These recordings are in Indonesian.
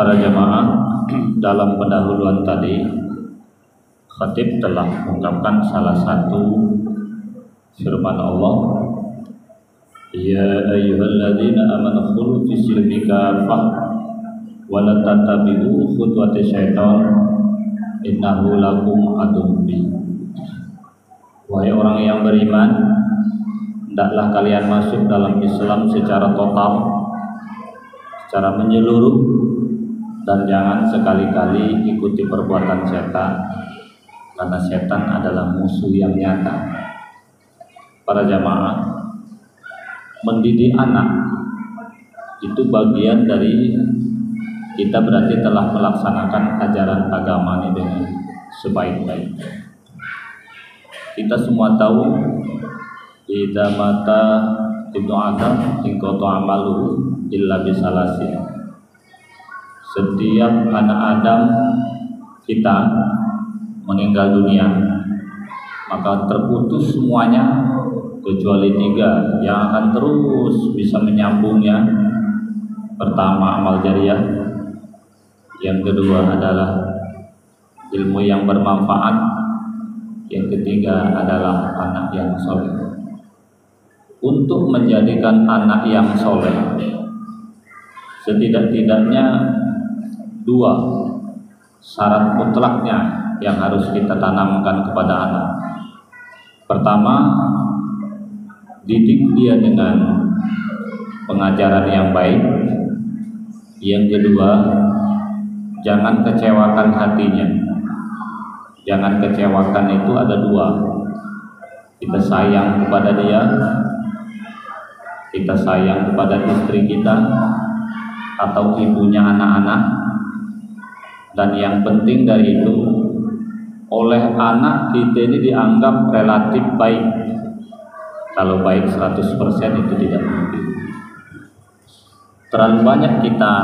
Para jamaah, dalam pendahuluan tadi khatib telah mengungkapkan salah satu firman Allah, ya ayyuhalladzina amanu khulu fis silmi kafah wa la tattabi'u khutuwati syaitan innahu lakum aduwwun mubin. Wahai orang yang beriman, hendaklah kalian masuk dalam Islam secara total, secara menyeluruh, dan jangan sekali-kali ikuti perbuatan setan, karena setan adalah musuh yang nyata. Para jamaah, mendidik anak itu bagian dari kita, berarti telah melaksanakan ajaran agama ini dengan sebaik-baiknya. Kita semua tahu, idza mata ibnu Adam inqata amaluhu illa bisalasin. Setiap anak Adam kita meninggal dunia, maka terputus semuanya kecuali 3 yang akan terus bisa menyambungnya. Pertama, amal jariah. Yang kedua adalah ilmu yang bermanfaat. Yang ketiga adalah anak yang soleh. Untuk menjadikan anak yang soleh, setidak-tidaknya 2 syarat mutlaknya yang harus kita tanamkan kepada anak. Pertama, didik dia dengan pengajaran yang baik. Yang kedua, jangan kecewakan hatinya. Jangan kecewakan itu ada 2. Kita sayang kepada dia, kita sayang kepada istri kita atau ibunya anak-anak. Dan yang penting dari itu, oleh anak kita ini dianggap relatif baik. Kalau baik 100% itu tidak mungkin. Terlalu banyak kita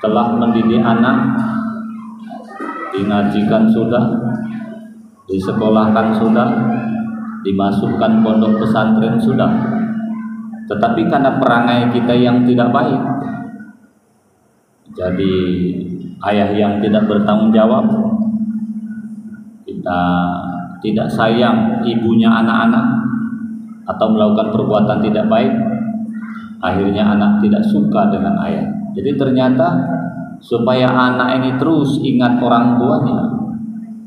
telah mendidik anak, dingajikan sudah, disekolahkan sudah, dimasukkan pondok pesantren sudah, tetapi karena perangai kita yang tidak baik, jadi ayah yang tidak bertanggung jawab, kita tidak sayang ibunya anak-anak, atau melakukan perbuatan tidak baik, akhirnya anak tidak suka dengan ayah. Jadi ternyata supaya anak ini terus ingat orang tuanya,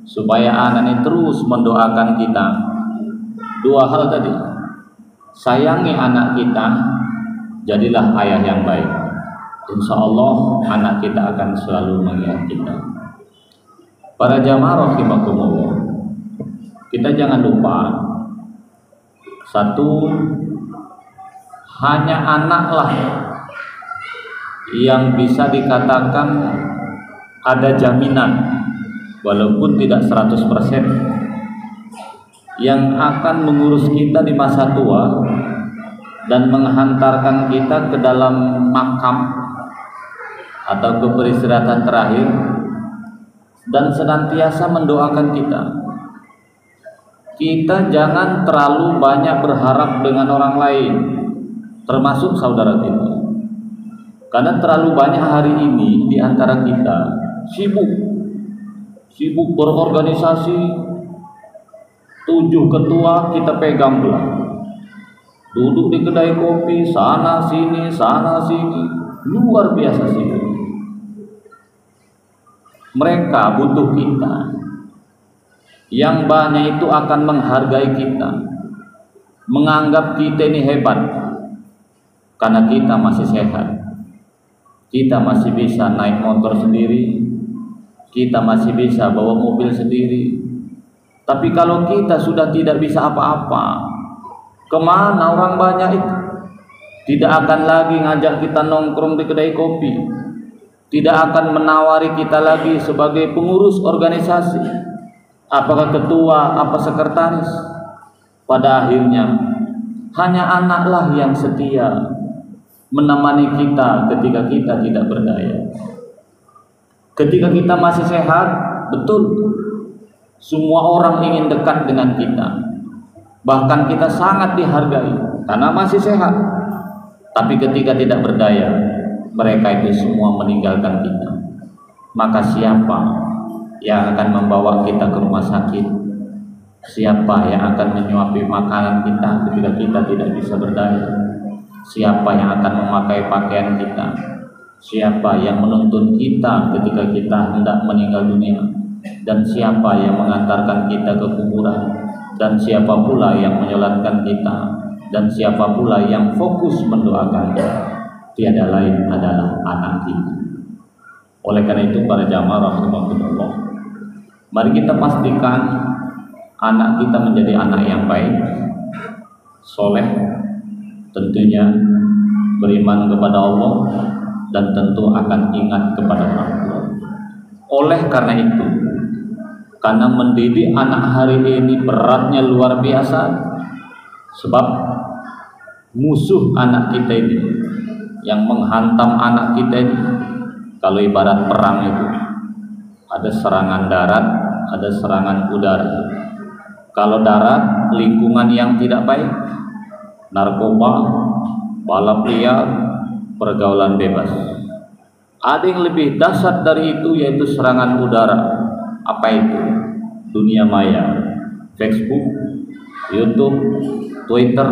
supaya anak ini terus mendoakan kita, 2 hal tadi. Sayangi anak kita, jadilah ayah yang baik. Insya Allah anak kita akan selalu mengingat kita. Para jamaah rahimakumullah, kita jangan lupa, 1, hanya anaklah yang bisa dikatakan ada jaminan, walaupun tidak 100%, yang akan mengurus kita di masa tua dan menghantarkan kita ke dalam makam atau ke peristirahatan terakhir, dan senantiasa mendoakan kita. Kita jangan terlalu banyak berharap dengan orang lain, termasuk saudara kita. Karena terlalu banyak hari ini di antara kita sibuk berorganisasi, 7 ketua kita pegang belah, duduk di kedai kopi, sana sini, luar biasa sibuk. Mereka butuh kita. Yang banyak itu akan menghargai kita, menganggap kita ini hebat, karena kita masih sehat. Kita masih bisa naik motor sendiri, kita masih bisa bawa mobil sendiri. Tapi kalau kita sudah tidak bisa apa-apa, kemana orang banyak itu? Tidak akan lagi ngajak kita nongkrong di kedai kopi, tidak akan menawari kita lagi sebagai pengurus organisasi, apakah ketua, apa sekretaris. Pada akhirnya hanya anaklah yang setia menemani kita ketika kita tidak berdaya. Ketika kita masih sehat, betul, semua orang ingin dekat dengan kita, bahkan kita sangat dihargai karena masih sehat. Tapi ketika tidak berdaya, mereka itu semua meninggalkan kita, maka siapa yang akan membawa kita ke rumah sakit? Siapa yang akan menyuapi makanan kita ketika kita tidak bisa berdaya? Siapa yang akan memakai pakaian kita? Siapa yang menuntun kita ketika kita hendak meninggal dunia? Dan siapa yang mengantarkan kita ke kuburan? Dan siapa pula yang menyolatkan kita? Dan siapa pula yang fokus mendoakan kita? Tiada lain adalah anak kita. Oleh karena itu para jamaah rahimakumullah, mari kita pastikan anak kita menjadi anak yang baik, soleh, tentunya beriman kepada Allah, dan tentu akan ingat kepada orang tua. Oleh karena itu, karena mendidik anak hari ini beratnya luar biasa, sebab musuh anak kita ini yang menghantam anak kita ini, kalau ibarat perang itu ada serangan darat, ada serangan udara. Kalau darat, lingkungan yang tidak baik, narkoba, balap liar, pergaulan bebas. Ada yang lebih dahsyat dari itu, yaitu serangan udara. Apa itu? Dunia maya, Facebook, YouTube, Twitter,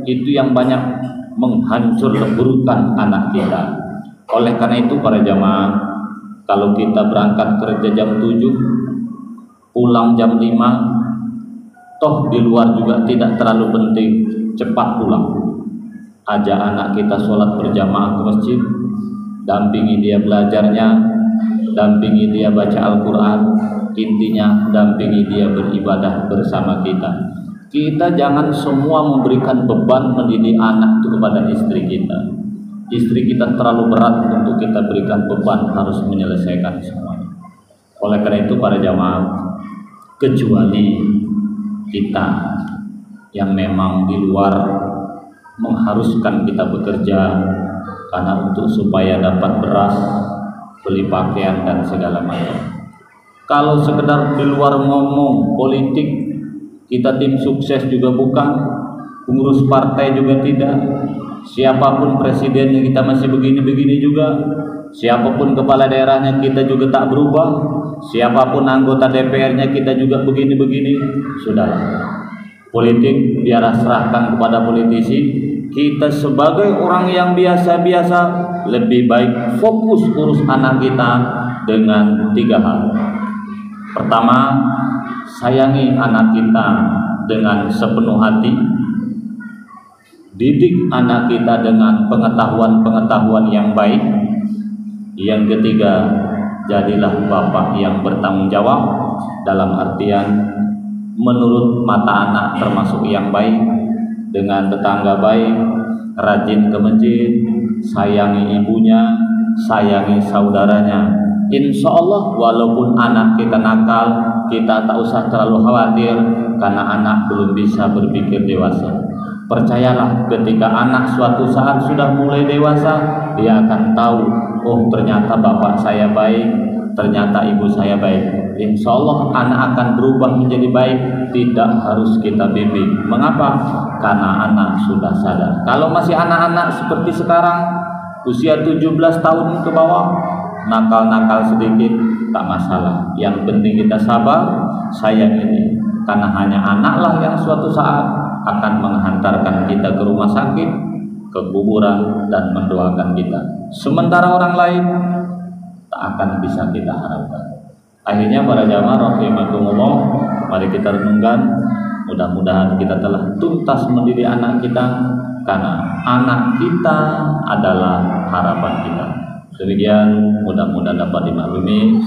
itu yang banyak menghancur leburkan anak kita. Oleh karena itu para jamaah, kalau kita berangkat kerja jam 7, pulang jam 5, toh di luar juga tidak terlalu penting, cepat pulang. Ajak anak kita sholat berjamaah ke masjid, dampingi dia belajarnya, dampingi dia baca Al-Quran, intinya dampingi dia beribadah bersama kita. Kita jangan semua memberikan beban mendidik anak itu kepada istri kita. Istri kita terlalu berat untuk kita berikan beban harus menyelesaikan semuanya. Oleh karena itu para jamaah, kecuali kita yang memang di luar mengharuskan kita bekerja karena untuk supaya dapat beras, beli pakaian dan segala macam. Kalau sekedar di luar ngomong politik, kita tim sukses juga bukan, pengurus partai juga tidak, siapapun presidennya kita masih begini-begini juga, siapapun kepala daerahnya kita juga tak berubah, siapapun anggota DPR-nya kita juga begini-begini. Sudahlah, politik biar serahkan kepada politisi. Kita sebagai orang yang biasa-biasa lebih baik fokus urus anak kita dengan 3 hal. Pertama, sayangi anak kita dengan sepenuh hati, didik anak kita dengan pengetahuan-pengetahuan yang baik. Yang ketiga, jadilah bapak yang bertanggung jawab, dalam artian menurut mata anak termasuk yang baik, dengan tetangga baik, rajin ke masjid, sayangi ibunya, sayangi saudaranya. Insya Allah walaupun anak kita nakal, kita tak usah terlalu khawatir karena anak belum bisa berpikir dewasa. Percayalah, ketika anak suatu saat sudah mulai dewasa, dia akan tahu, oh ternyata bapak saya baik, ternyata ibu saya baik. Insya Allah anak akan berubah menjadi baik, tidak harus kita bimbing. Mengapa? Karena anak sudah sadar. Kalau masih anak-anak seperti sekarang, usia 17 tahun ke bawah, nakal-nakal sedikit tak masalah. Yang penting kita sabar, sayang ini, karena hanya anaklah yang suatu saat akan menghantarkan kita ke rumah sakit, ke kuburan, dan mendoakan kita. Sementara orang lain tak akan bisa kita harapkan. Akhirnya para jamaah rahimakumullah, mari kita renungkan, mudah-mudahan kita telah tuntas mendidik anak kita, karena anak kita adalah harapan kita. Demikian, mudah-mudahan dapat dimaklumi.